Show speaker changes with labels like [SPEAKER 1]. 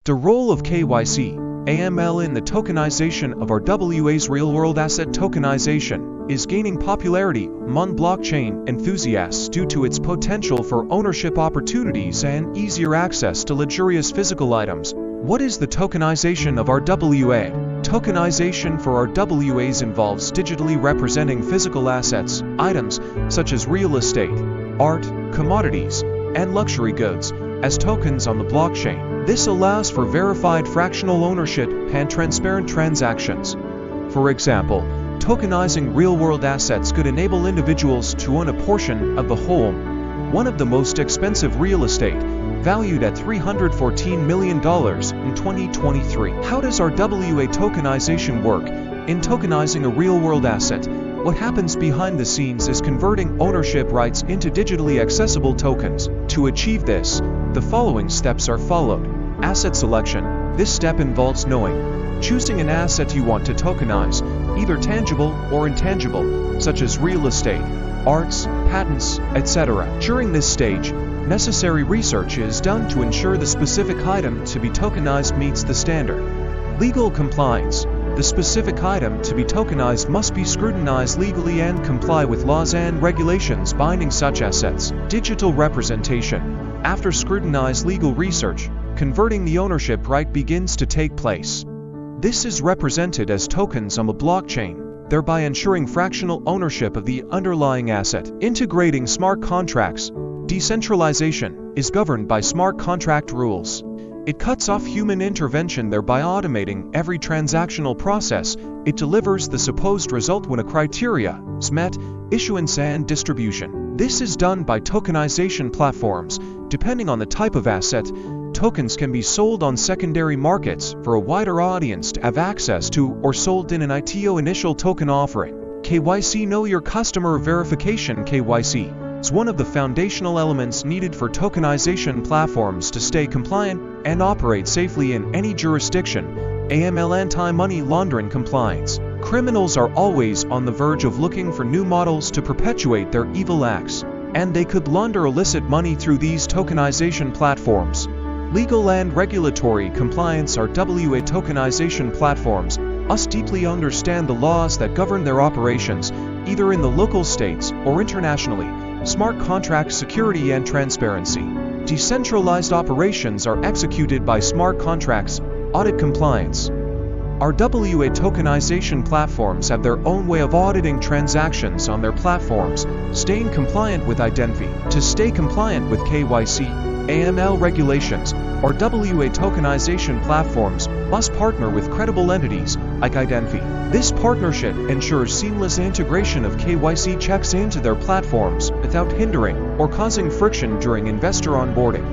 [SPEAKER 1] The role of KYC, AML in the tokenization of RWAs. Real-world asset tokenization is gaining popularity among blockchain enthusiasts due to its potential for ownership opportunities and easier access to luxurious physical items. What is the tokenization of RWA? Tokenization for RWAs involves digitally representing physical assets, items such as real estate, art, commodities, and luxury goods, as tokens on the blockchain. This allows for verified fractional ownership and transparent transactions. For example, tokenizing real-world assets could enable individuals to own a portion of the home, one of the most expensive real estate, valued at $314 million in 2023. How does RWA tokenization work? In tokenizing a real-world asset, what happens behind the scenes is converting ownership rights into digitally accessible tokens. To achieve this, the following steps are followed. Asset selection. This step involves choosing an asset you want to tokenize, either tangible or intangible, such as real estate, arts, patents, etc. During this stage, necessary research is done to ensure the specific item to be tokenized meets the standard. Legal compliance. The specific item to be tokenized must be scrutinized legally and comply with laws and regulations binding such assets. Digital representation. After scrutinized legal research, converting the ownership right begins to take place. This is represented as tokens on the blockchain, thereby ensuring fractional ownership of the underlying asset. Integrating smart contracts. Decentralization is governed by smart contract rules. It cuts off human intervention, thereby automating every transactional process. It delivers the supposed result when a criteria is met: issuance and distribution. This is done by tokenization platforms. Depending on the type of asset, tokens can be sold on secondary markets for a wider audience to have access to, or sold in an ITO initial token offering. KYC, Know Your Customer verification. KYC is one of the foundational elements needed for tokenization platforms to stay compliant and operate safely in any jurisdiction. AML, anti-money laundering compliance. Criminals are always on the verge of looking for new models to perpetuate their evil acts, and they could launder illicit money through these tokenization platforms. Legal and regulatory compliance. RWA tokenization platforms must deeply understand the laws that govern their operations, either in the local states or internationally. Smart contract security and transparency. Decentralized operations are executed by smart contracts. Audit compliance. RWA tokenization platforms have their own way of auditing transactions on their platforms, staying compliant with identity. To stay compliant with KYC, AML regulations, RWA tokenization platforms must partner with credible entities like identity. This partnership ensures seamless integration of KYC checks into their platforms without hindering or causing friction during investor onboarding.